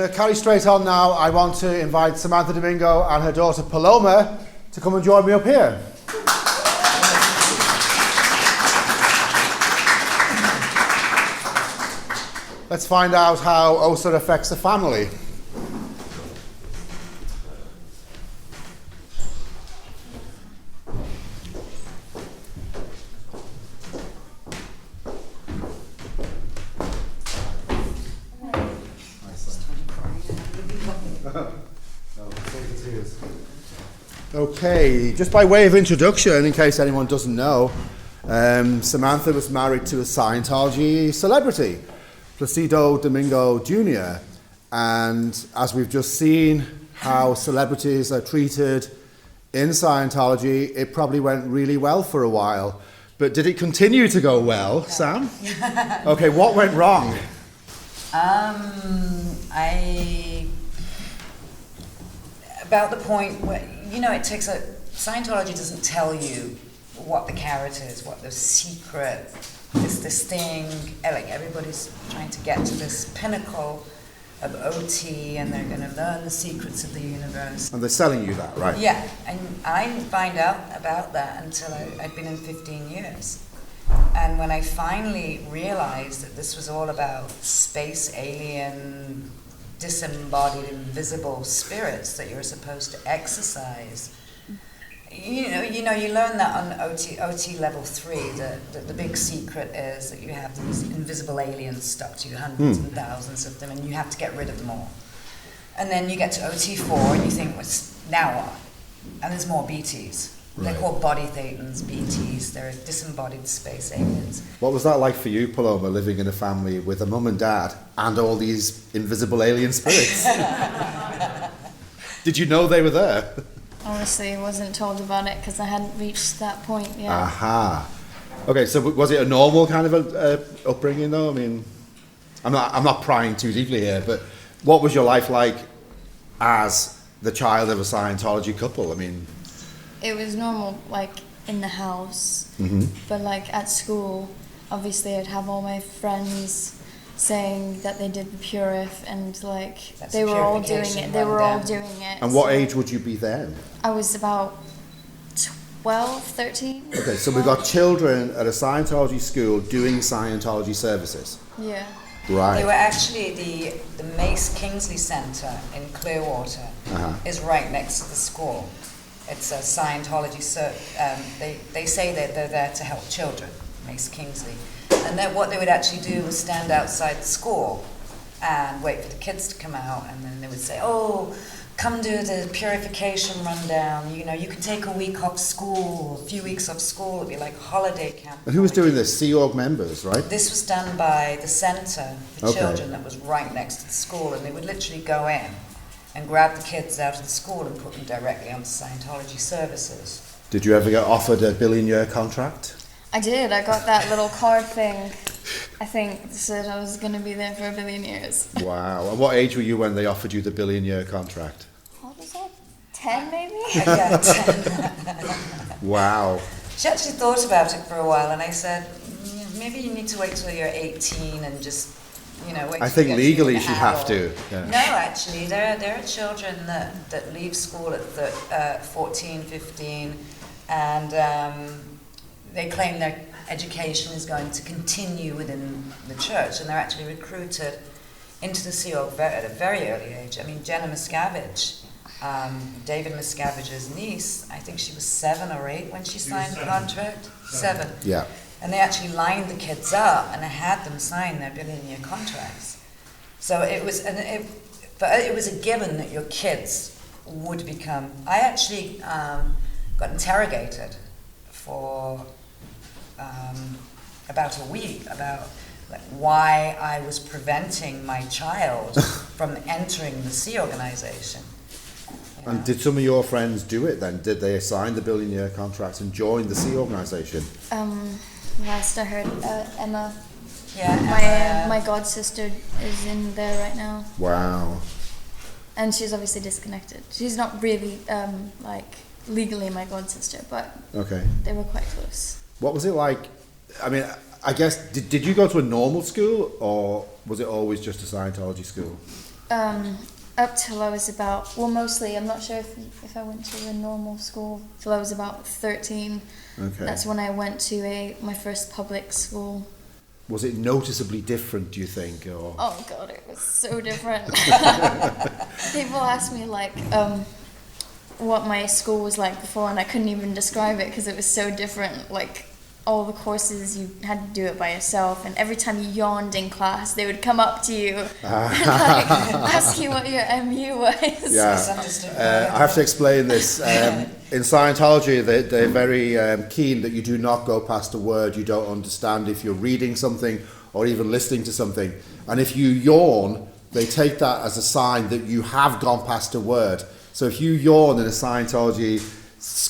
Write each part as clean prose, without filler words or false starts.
going to carry straight on now. I want to invite Samantha Domingo and her daughter Paloma to come and join me up here. Let's find out how OSA affects the family. Okay, just by way of introduction, in case anyone doesn't know, Samantha was married to a Scientology celebrity, Placido Domingo Jr. And as we've just seen how celebrities are treated in Scientology, it probably went really well for a while. But did it continue to go well, Sam? Okay, what went wrong? About the point where, Scientology doesn't tell you what the carrot is, what the secret is, this thing, like everybody's trying to get to this pinnacle of OT and they're going to learn the secrets of the universe. And they're selling you that, right? Yeah, and I didn't find out about that until I'd been in 15 years. And when I finally realized that this was all about space alien, disembodied, invisible spirits that you're supposed to exercise. You learn that on OT level 3, that the big secret is that you have these invisible aliens stuck to you, hundreds and thousands of them, and you have to get rid of them all. And then you get to OT 4 and you think, now what? And there's more BTs. Right. They're called body thetans, BTs, they're disembodied space aliens. What was that like for you, Paloma, living in a family with a mum and dad and all these invisible alien spirits? Did you know they were there? Honestly, I wasn't told about it because I hadn't reached that point yet. Aha. Okay, so was it a normal kind of upbringing though? I mean, I'm not prying too deeply here, but what was your life like as the child of a Scientology couple? I mean, it was normal, like in the house, but like at school, obviously I'd have all my friends saying that they did the Purif and like they were all doing it. They were all doing it. And what age would you be then? I was about 12, 13. Okay, so we've got children at a Scientology school doing Scientology services. Yeah. Right. They were actually the Mace Kingsley Centre in Clearwater is right next to the school. It's a Scientology, they say that they're there to help children, Mace Kingsley. And then what they would actually do was stand outside the school and wait for the kids to come out, and then they would say, oh, come do the purification rundown, you can take a week off school, a few weeks off school, it'd be like holiday camp. And who was doing this? Sea Org members, right? This was done by the centre for children that was right next to the school, and they would literally go in and grab the kids out of the school and put them directly onto Scientology services. Did you ever get offered a billion-year contract? I did. I got that little card thing. I think it said I was going to be there for a billion years. Wow. And what age were you when they offered you the billion-year contract? What was that? 10 maybe? Yeah, 10. Wow. She actually thought about it for a while, and I said, maybe you need to wait till you're 18 and just, wait. I think legally she'd have to. Yeah. No, actually, there are children that leave school at 14, 15, and they claim their education is going to continue within the church, and they're actually recruited into the Sea Org at a very early age. I mean, Jenna Miscavige, David Miscavige's niece, I think she was 7 or 8 when she signed the contract. 7. Yeah. And they actually lined the kids up and had them sign their billion-year contracts. So it was a given that your kids would become. I actually got interrogated for about a week about why I was preventing my child from entering the Sea organization. And did some of your friends do it then? Did they sign the billion-year contract and join the Sea organization? Last I heard, Emma. Yeah, my god sister is in there right now. Wow. And she's obviously disconnected. She's not really legally my god sister, but they were quite close. What was it like? I mean, I guess, did you go to a normal school, or was it always just a Scientology school? up till I was about, well, mostly, I'm not sure if I went to a normal school till I was about 13. Okay. That's when I went to my first public school. Was it noticeably different, do you think? Or? Oh God, it was so different. People asked me like what my school was like before, and I couldn't even describe it because it was so different. Like all the courses, you had to do it by yourself, and every time you yawned in class, they would come up to you and like, ask you what your MU was. Yeah, I have to explain this. In Scientology, they're very keen that you do not go past a word you don't understand if you're reading something or even listening to something. And if you yawn, they take that as a sign that you have gone past a word. So if you yawn in a Scientology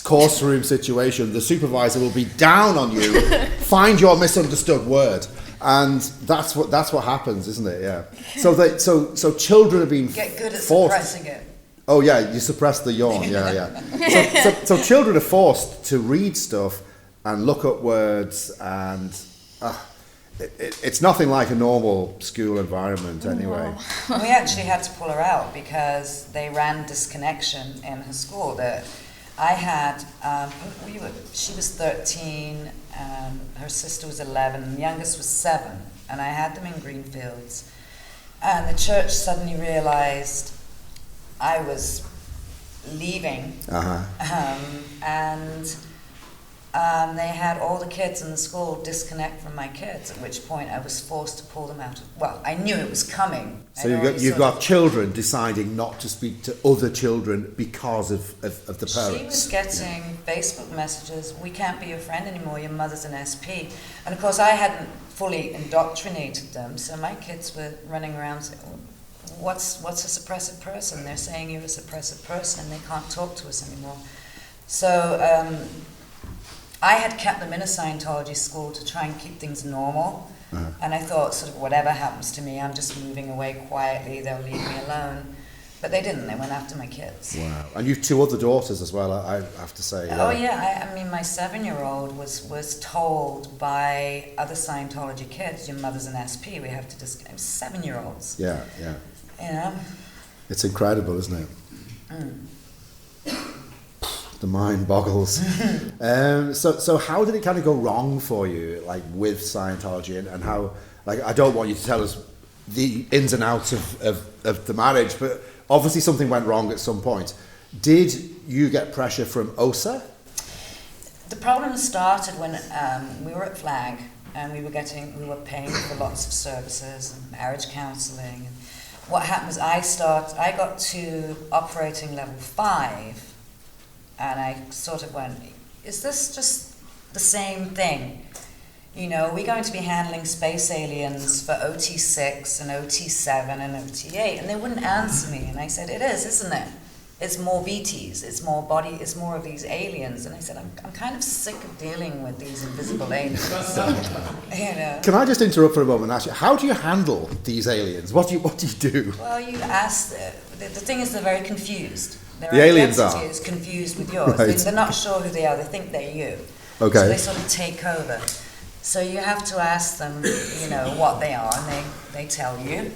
course room situation, the supervisor will be down on you, find your misunderstood word. And that's what happens, isn't it? Yeah. So children are being get good at forced. suppressing it. Oh yeah, you suppress the yawn. Yeah. So children are forced to read stuff and look up words, and it's nothing like a normal school environment anyway. We actually had to pull her out because they ran disconnection in her school. That I had, she was 13, her sister was 11, and the youngest was 7, and I had them in Greenfields, and the church suddenly realised I was leaving, and they had all the kids in the school disconnect from my kids, at which point I was forced to pull them out. Well, I knew it was coming. So you've got children deciding not to speak to other children because of the parents. She was getting Facebook messages, we can't be your friend anymore, your mother's an SP. And of course I hadn't fully indoctrinated them, so my kids were running around saying, what's a suppressive person? They're saying you're a suppressive person and they can't talk to us anymore. So I had kept them in a Scientology school to try and keep things normal. And I thought, sort of, whatever happens to me, I'm just moving away quietly, they'll leave me alone. But they didn't, they went after my kids. Wow. And you've 2 other daughters as well, I have to say. Oh yeah, I mean my 7-year-old was told by other Scientology kids, your mother's an SP, we have to disconnect. 7-year-olds. Yeah. You know? It's incredible, isn't it? The mind boggles. So how did it kind of go wrong for you, like with Scientology, and how, like, I don't want you to tell us the ins and outs of the marriage, but obviously something went wrong at some point. Did you get pressure from OSA? The problem started when we were at Flag and we were paying for lots of services and marriage counselling. And what happened was I got to operating level 5. And I sort of went, is this just the same thing? You know, are we going to be handling space aliens for OT6 and OT7 and OT8? And they wouldn't answer me. And I said, it is, isn't it? It's more BTs, it's more of these aliens. And I said, I'm kind of sick of dealing with these invisible aliens. You know. Can I just interrupt for a moment and ask you, how do you handle these aliens? What do you do? Well, you ask, the thing is they're very confused. Their The aliens identity are is confused with yours. Right. They're not sure who they are. They think they're you. Okay. So they sort of take over. So you have to ask them, you know, what they are, and they tell you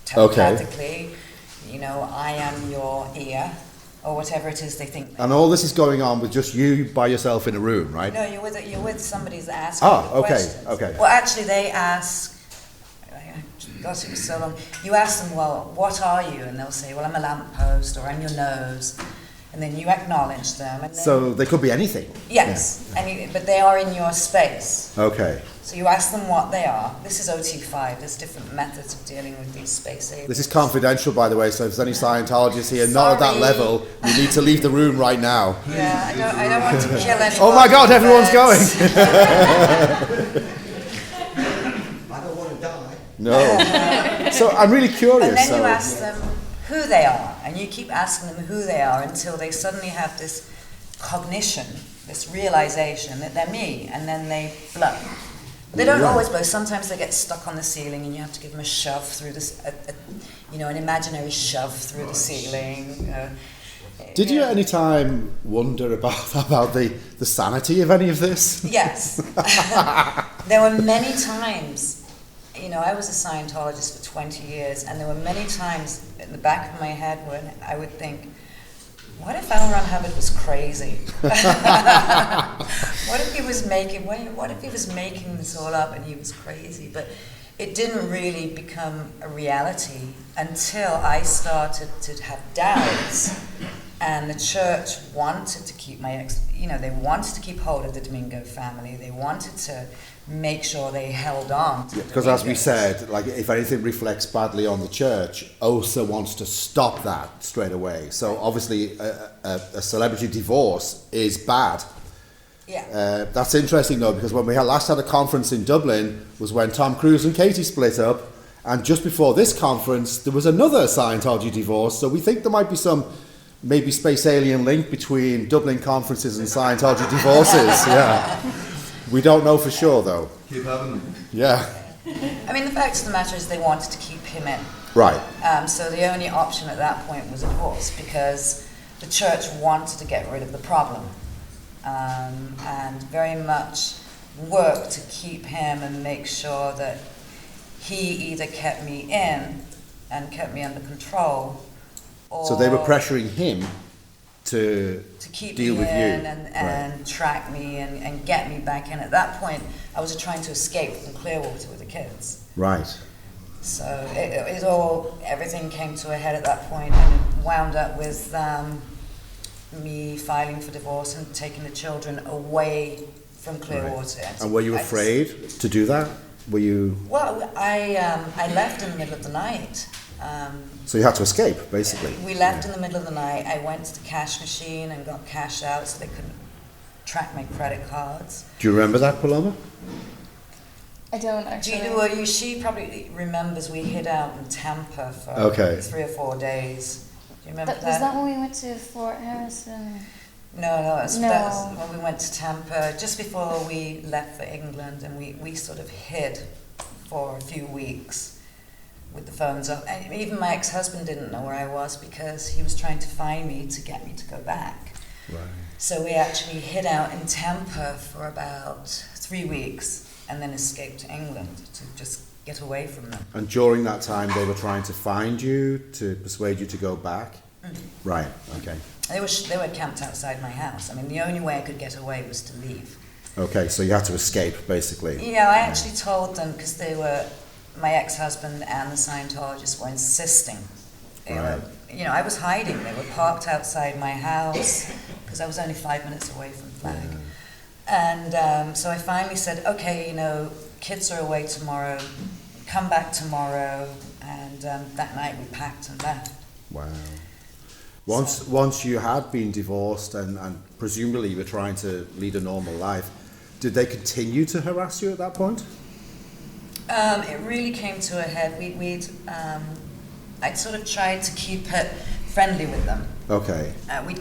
telepathically. You know, I am your ear, or whatever it is they think. And all this is going on with just you by yourself in a room, right? No, you're with somebody that's asking the questions. Okay. Well, actually, they ask. Gosh, it was so long. You ask them, well, what are you? And they'll say, well, I'm a lamppost, or I'm your nose. And then you acknowledge them. And then, So they could be anything. yes, but they are in your space. Okay. So you ask them what they are. This is OT5. There's different methods of dealing with these space aliens. This is confidential, by the way, so if there's any Scientologists here not at that Sorry. level, you need to leave the room right now. Yeah, I don't want to kill anyone. Oh my God, everyone's going! I don't want to die. No. So I'm really curious. And then you ask them who they are, and you keep asking them who they are until they suddenly have this cognition, this realization that they're me, and then they blow. They don't always blow. Sometimes they get stuck on the ceiling, and you have to give them a shove through this, an imaginary shove through the ceiling. Did you at any time wonder about the sanity of any of this? Yes. There were many times, I was a Scientologist for 20 years, and there were many times in the back of my head when I would think, what if L. Ron Hubbard was crazy? What if he was making this all up and he was crazy? But it didn't really become a reality until I started to have doubts, and the church wanted to keep they wanted to keep hold of the Domingo family. They wanted to make sure they held on to Because as we said, like if anything reflects badly on the church, OSA wants to stop that straight away. So obviously a celebrity divorce is bad. Yeah. That's interesting though, because when we last had a conference in Dublin was when Tom Cruise and Katie split up, and just before this conference there was another Scientology divorce. So we think there might be some maybe space alien link between Dublin conferences and Scientology divorces. Yeah. We don't know for sure, though. Keep having them. Yeah. I mean, the fact of the matter is they wanted to keep him in. Right. So the only option at that point was divorce, because the church wanted to get rid of the problem, and very much worked to keep him and make sure that he either kept me in and kept me under control, or So they were pressuring him to keep deal me with in you. and track me and get me back in. At that point, I was trying to escape from Clearwater with the kids. Right. So everything came to a head at that point, and it wound up with me filing for divorce and taking the children away from Clearwater. Right. And were you afraid to do that? Were you? Well, I left in the middle of the night. So you had to escape, basically. We left in the middle of the night. I went to the cash machine and got cash out so they couldn't track my credit cards. Do you remember that, Paloma? I don't actually. She probably remembers we hid out in Tampa for 3 or 4 days. Do you remember that? Was that when we went to Fort Harrison? No, that was when we went to Tampa, just before we left for England, and we sort of hid for a few weeks with the phones up. And even my ex-husband didn't know where I was because he was trying to find me to get me to go back. Right. So we actually hid out in Tampa for about 3 weeks and then escaped to England to just get away from them. And during that time they were trying to find you, to persuade you to go back? Mm-hmm. Right, okay. They were camped outside my house. I mean, the only way I could get away was to leave. Okay, so you had to escape, basically. I actually told them, because my ex-husband and the Scientologists were insisting. I was hiding. They were parked outside my house because I was only 5 minutes away from the flag. Yeah. And so I finally said, okay, kids are away tomorrow, come back tomorrow. And that night we packed and left. Wow. Once you had been divorced and presumably you were trying to lead a normal life, did they continue to harass you at that point? It really came to a head. I'd sort of tried to keep it friendly with them. Okay.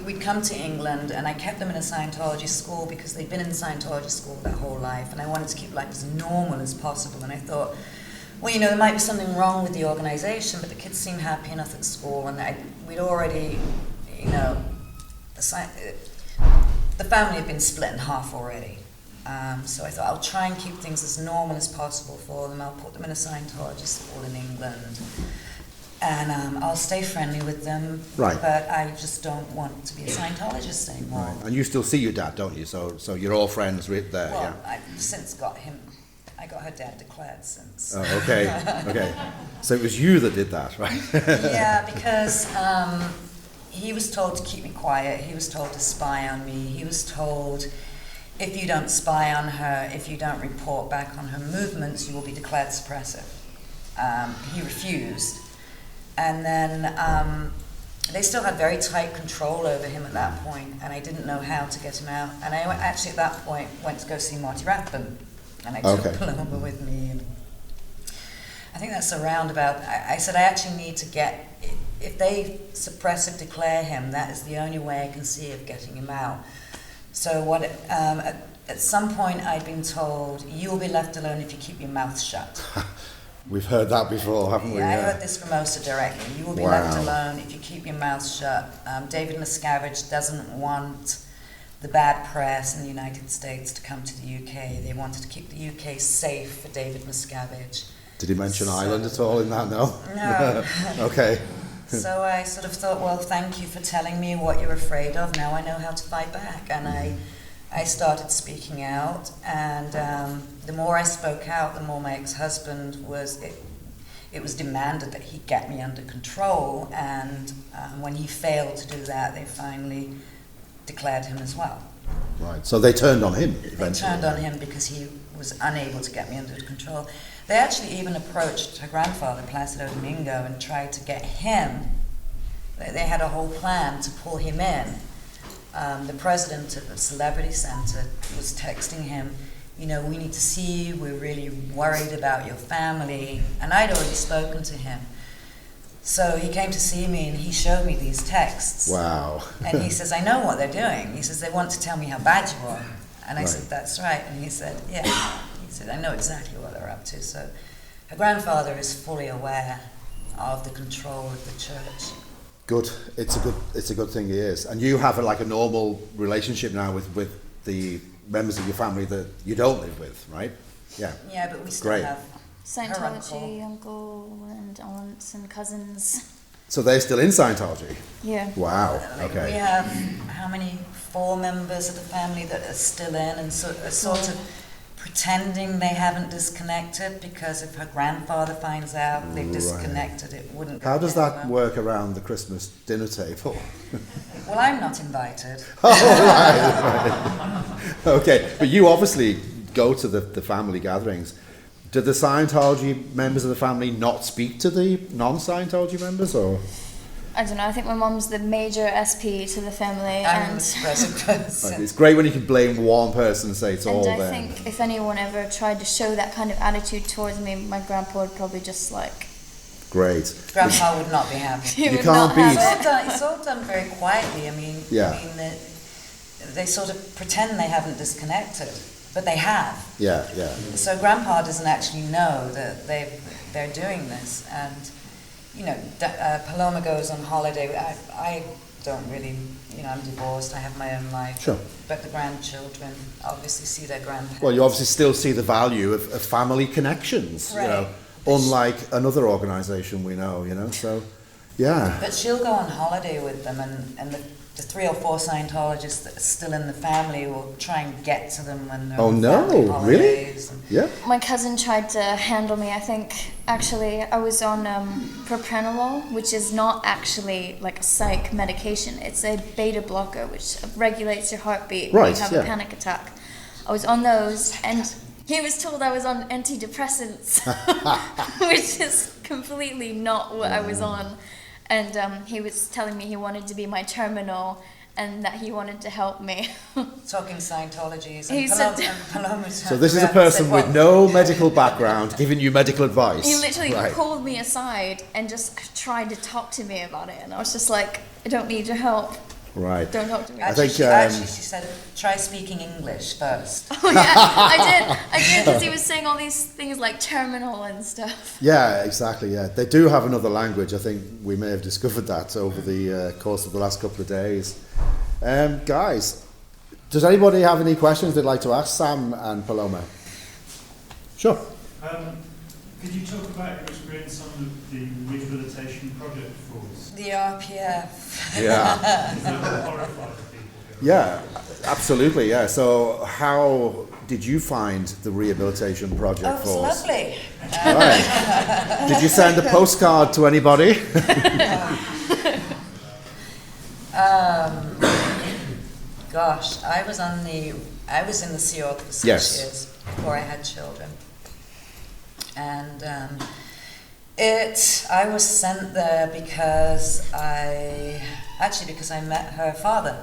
We'd come to England, and I kept them in a Scientology school because they'd been in Scientology school their whole life, and I wanted to keep life as normal as possible. And I thought, well, there might be something wrong with the organisation, but the kids seem happy enough at school, and we'd already, the family had been split in half already. So I thought I'll try and keep things as normal as possible for them. I'll put them in a Scientology school in England, and I'll stay friendly with them. Right. But I just don't want to be a Scientologist anymore. Right. And you still see your dad, don't you? So you're all friends right there. Well, Yeah. I've since got him. I got her dad declared since. Oh, okay. Okay. So it was you that did that, right? Yeah, because he was told to keep me quiet. He was told to spy on me. He was told, if you don't spy on her, if you don't report back on her movements, you will be declared suppressive. He refused. And then they still had very tight control over him at that point, and I didn't know how to get him out. And I actually at that point went to go see Marty Rathbun, and I took Paloma with me. And I think that's around about, I said I actually need to get, if they suppressive declare him, that is the only way I can see of getting him out. So at some point I'd been told, you'll be left alone if you keep your mouth shut. We've heard that before, haven't we? Yeah, I heard this from Osa directly. You will be left alone if you keep your mouth shut. David Miscavige doesn't want the bad press in the United States to come to the UK. They wanted to keep the UK safe for David Miscavige. Did he mention Ireland at all in that? No? No. Okay. So I sort of thought, well, thank you for telling me what you're afraid of. Now I know how to fight back. And I started speaking out. And the more I spoke out, the more my ex-husband it was demanded that he get me under control. And when he failed to do that, they finally declared him as well. Right. So they turned on him eventually. They turned on him because he was unable to get me under control. They actually even approached her grandfather, Placido Domingo, and tried to get him. They had a whole plan to pull him in. The president of the Celebrity Center was texting him, you know, we need to see you, we're really worried about your family. And I'd already spoken to him. So he came to see me and he showed me these texts. Wow. And he says, I know what they're doing. He says, they want to tell me how bad you are. And I Right. said, that's right. And he said, yeah. He said, I know exactly what they're up to. So her grandfather is fully aware of the control of the church. Good. It's a good thing he is. And you have a normal relationship now with the members of your family that you don't live with, right? Yeah. Yeah, but we still Great. have her Scientology, uncle and aunts and cousins. So they're still in Scientology? Yeah. Wow. Like, Okay. we have, how many, 4 members of the family that are still in and sort of pretending they haven't disconnected, because if her grandfather finds out they've disconnected, it wouldn't go How does down that well. work around the Christmas dinner table? Well, I'm not invited. Okay, but you obviously go to the family gatherings. Do the Scientology members of the family not speak to the non-Scientology members, or? I don't know, I think my mum's the major SP to the family, I'm and the present person. Like, it's great when you can blame one person and say it's all I them. think if anyone ever tried to show that kind of attitude towards me, my grandpa would probably just like... Great. Grandpa would not be happy. He You would can't not beat- have It's all done very quietly. I mean, Yeah. they sort of pretend they haven't disconnected, but they have. Yeah, yeah. So Grandpa doesn't actually know that they're doing this. And, you know, Paloma goes on holiday. I don't really, you know, I'm divorced. I have my own life. Sure. But the grandchildren obviously see their grandparents. Well, you obviously still see the value of family connections, you know, unlike another organisation we know, you know, so, yeah. But she'll go on holiday with them, and the 3 or 4 Scientologists that are still in the family will try and get to them when they're Oh, on no, family really? holidays. And Yeah? My cousin tried to handle me, I think. Actually, I was on propranolol, which is not actually like a psych medication. It's a beta blocker, which regulates your heartbeat when Right, you have yeah. a panic attack. I was on those, and he was told I was on antidepressants, which is completely not what I was on. And he was telling me he wanted to be my terminal and that he wanted to help me. talking Scientologies. He And said- Paloma So this is a person with no medical background giving you medical advice. He literally Right. pulled me aside and just tried to talk to me about it. And I was just like, I don't need your help. Right. Don't talk to me. I Actually, think, she said, try speaking English first. Oh yeah, I did because he was saying all these things like terminal and stuff. Yeah, exactly, yeah. They do have another language. I think we may have discovered that over the course of the last couple of days. Guys, does anybody have any questions they'd like to ask Sam and Paloma? Sure. Could you talk about your experience on the rehabilitation project force? The RPF. Yeah. Is that what horrified people? Yeah, absolutely, yeah. So how did you find the rehabilitation project Oh, it was force? lovely. Right. Did you send a postcard to anybody? Gosh, I was in the Sea Org for 6 Yes. years before I had children. And I was sent there because I met her father.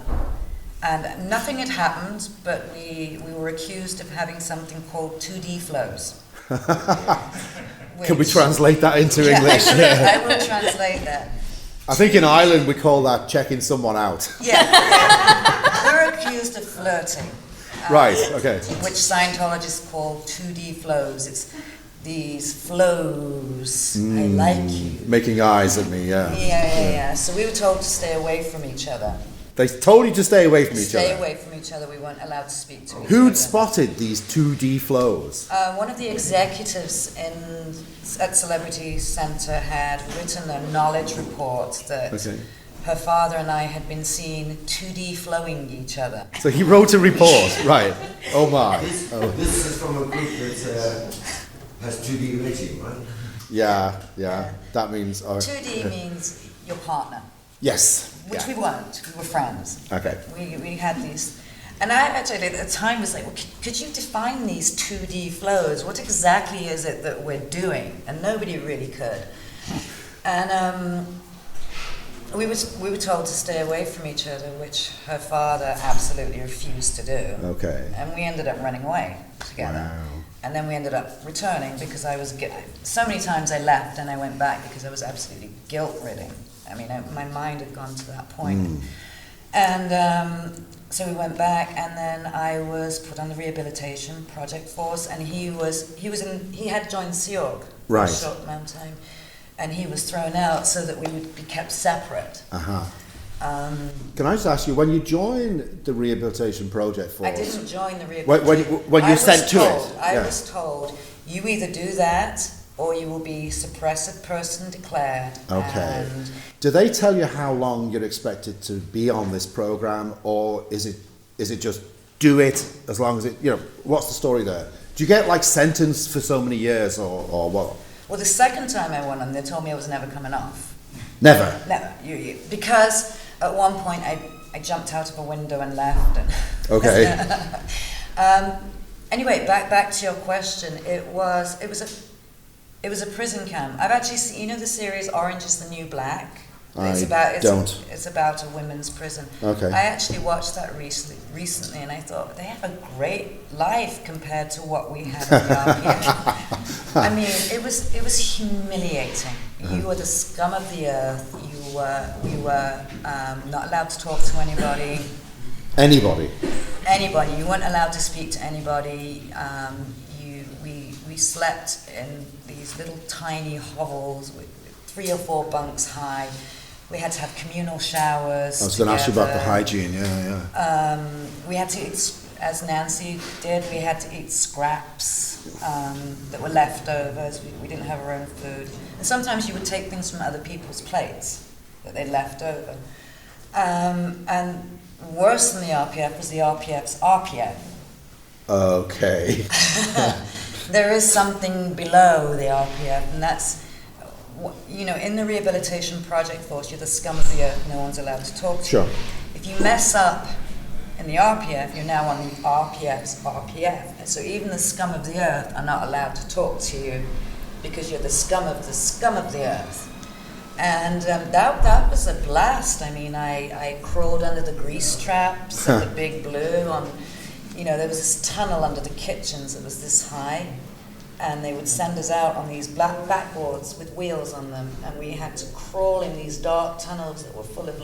And nothing had happened, but we were accused of having something called 2D flows. Can we translate that into English? I will translate that. I think in Ireland we call that checking someone out. Yeah. We're accused of flirting. Right, okay. Which Scientologists call 2D flows. It's these flows. I like you. Making eyes at me, yeah. Yeah. So we were told to stay away from each other. They told you to stay away from each other. Stay away from each other. We weren't allowed to speak to each other. Who'd spotted these 2D flows? One of the executives at Celebrity Centre had written a knowledge report that her father and I had been seeing 2D flowing each other. So he wrote a report, right? Oh my! This is from a group that has 2D rating, right? Yeah. That means 2D means your partner. Yes. Which we weren't. We were friends. Okay. We had these, and I actually at the time was like, well, could you define these 2D flows? What exactly is it that we're doing? And nobody really could. And we were told to stay away from each other, which her father absolutely refused to do. Okay. And we ended up running away together. Wow. And then we ended up returning because so many times I left and I went back because I was absolutely guilt-ridden. I mean, my mind had gone to that point. And so we went back, and then I was put on the rehabilitation project force, and he had joined Sea Org for a short amount of time, and he was thrown out so that we would be kept separate. Can I just ask you, when you joined the rehabilitation project force? I didn't join the rehabilitation. When you sent to it? I was told, you either do that or you will be suppressive person declared. Okay. And do they tell you how long you're expected to be on this program, or is it just do it as long as it, what's the story there? Do you get like sentenced for so many years or what? Well, the second time I went on, they told me I was never coming off. Never? Never. Because at one point I jumped out of a window and left. Okay. Anyway, back to your question. It was a prison camp. I've actually seen, the series Orange is the New Black? It's about a women's prison. Okay. I actually watched that recently, and I thought they have a great life compared to what we had in the RPF. I mean, it was humiliating. You were the scum of the earth. We were not allowed to talk to anybody. Anybody? Anybody. You weren't allowed to speak to anybody. We slept in these little tiny hovels with 3 or 4 bunks high. We had to have communal showers. I was going to ask you about the hygiene, yeah. We had to eat, as Nancy did, we had to eat scraps that were leftovers. We didn't have our own food. And sometimes you would take things from other people's plates that they left over. And worse than the RPF was the RPF's RPF. Okay. There is something below the RPF, and that's, in the rehabilitation project force, you're the scum of the earth, no one's allowed to talk to you. Sure. If you mess up in the RPF, you're now on the RPF's RPF, and so even the scum of the earth are not allowed to talk to you because you're the scum of the earth. And that was a blast. I mean, I crawled under the grease traps at the Big Blue on... there was this tunnel under the kitchens that was this high, and they would send us out on these black backboards with wheels on them, and we had to crawl in these dark tunnels that were full of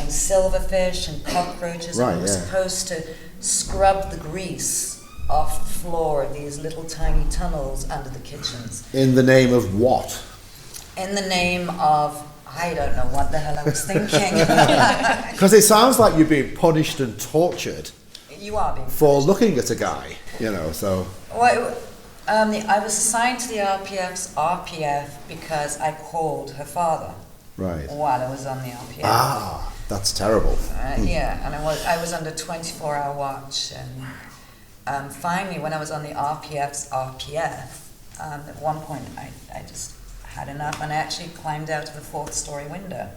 silverfish and cockroaches, and we were supposed to scrub the grease off the floor of these little tiny tunnels under the kitchens. In the name of what? In the name of... I don't know what the hell I was thinking. Because it sounds like you're being punished and tortured. You are being for punished. Looking at a guy, so. Well, I was assigned to the RPF's RPF because I called her father. Right. While I was on the RPF. Ah, that's terrible. Yeah, and I was under 24-hour watch, and finally, when I was on the RPF's RPF, at one point I just had enough, and I actually climbed out of a 4th-story window.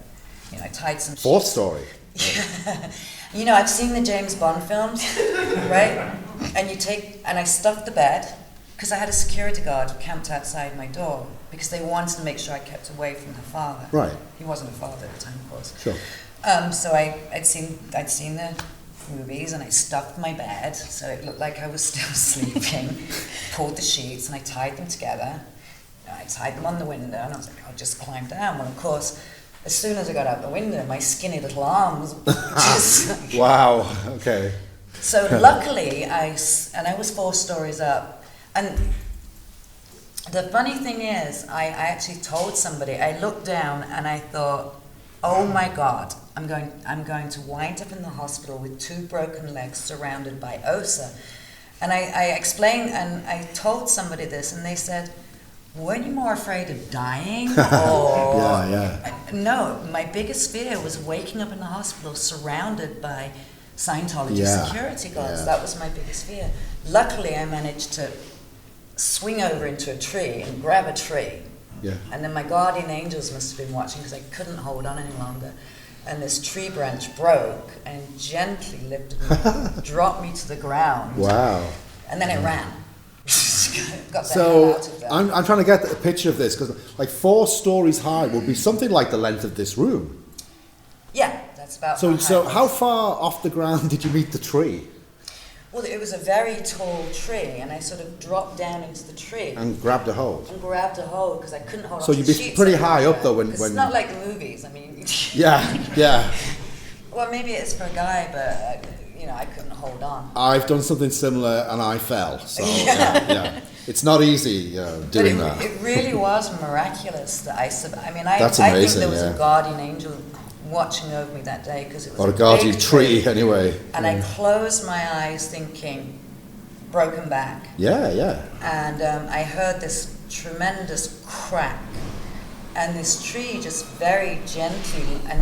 I tied some... 4th story? Yeah. I've seen the James Bond films, right? And I stuffed the bed, because I had a security guard camped outside my door, because they wanted to make sure I kept away from her father. Right. He wasn't a father at the time, of course. Sure. So I'd seen the movies, and I stuffed my bed, so it looked like I was still sleeping, pulled the sheets, and I tied them together. I tied them on the window, and I was like, I'll just climb down. Well, of course, as soon as I got out the window, my skinny little arms just... Wow, okay. So luckily, I was 4 stories up. And the funny thing is, I actually told somebody, I looked down and I thought, oh my God, I'm going to wind up in the hospital with 2 broken legs surrounded by OSA. And I explained, and I told somebody this, and they said, weren't you more afraid of dying? Or no, my biggest fear was waking up in the hospital surrounded by Scientology security guards. Yeah. That was my biggest fear. Luckily, I managed to swing over into a tree and grab a tree. Yeah. And then my guardian angels must have been watching because I couldn't hold on any longer. And this tree branch broke and gently lifted me, dropped me to the ground. Wow. And then it ran. Got the hell So out of there. I'm trying to get a picture of this, because like 4 stories high would be something like the length of this room. Yeah, that's about So high it how was. far off the ground did you meet the tree? Well, it was a very tall tree, and I sort of dropped down into the tree And grabbed a hold? and grabbed a hold because I couldn't hold on So to you'd the be sheets pretty anymore. high up, though, when- It's when- not like the movies. I mean, Yeah. well, maybe it's for a guy, but I couldn't hold on. I've done something similar and I fell. So yeah. It's not easy doing But that. it really was miraculous that I survived. I mean, I That's think amazing, there was yeah. a guardian angel watching over me that day because it was Or a guardian big tree, anyway. And I closed my eyes thinking, broken back. Yeah. And I heard this tremendous crack, and this tree just very gently and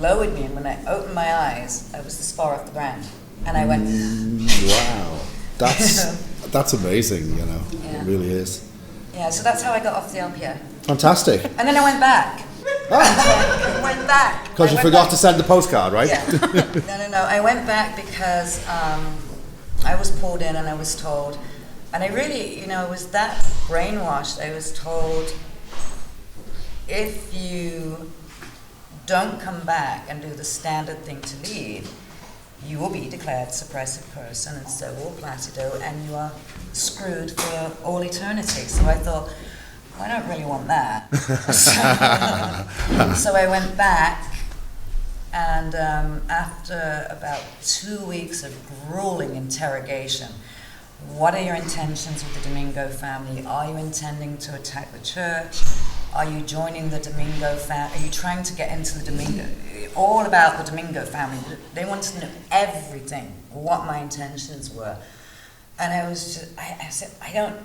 lowered me. And when I opened my eyes, I was this far off the ground, and I went. Wow. That's amazing, Yeah. It really is. Yeah, so that's how I got off the RPF. Fantastic. And then I went back. I went back. Because I you went forgot back. to send the postcard, right? Yeah. No. I went back because I was pulled in and I was told, and I really, was that brainwashed. I was told, if you don't come back and do the standard thing to leave, you will be declared suppressive person, and so will Placido, and you are screwed for all eternity. So I thought, I don't really want that. So I went back, and after about 2 weeks of grueling interrogation, what are your intentions with the Domingo family? Are you intending to attack the church? Are you joining the Domingo family? Are you trying to get into the Domingo? All about the Domingo family. They wanted to know everything, what my intentions were. And I was just, I said, I don't,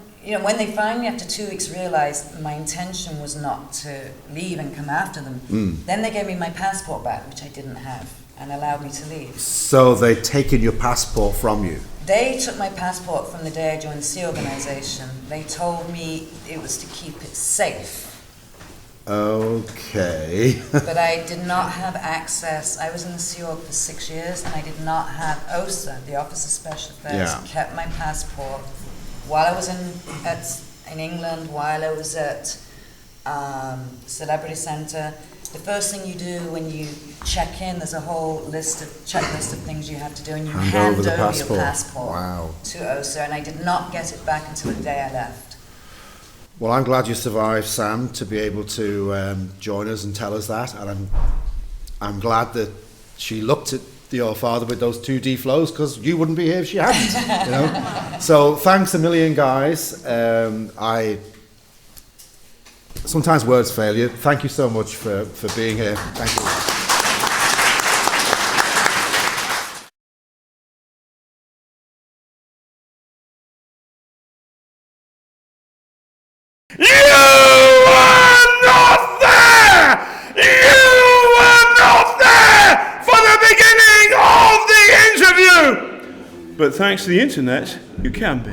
when they finally, after 2 weeks, realized my intention was not to leave and come after them, then they gave me my passport back, which I didn't have, and allowed me to leave. So they'd taken your passport from you? They took my passport from the day I joined the Sea Organization. They told me it was to keep it safe. Okay. But I did not have access. I was in the Sea Org for 6 years, and I did not have OSA, the Office of Special Affairs, kept my passport while I was in England, while I was at Celebrity Centre. The first thing you do when you check in, there's a whole checklist of things you have to do, and you hand over your passport to OSA, and I did not get it back until the day I left. Well, I'm glad you survived, Sam, to be able to join us and tell us that, and I'm glad that she looked at your father with those 2D flows, because you wouldn't be here if she hadn't. So thanks a million, guys. Sometimes words fail you. Thank you so much for being here. Thank you. But thanks to the internet, you can be.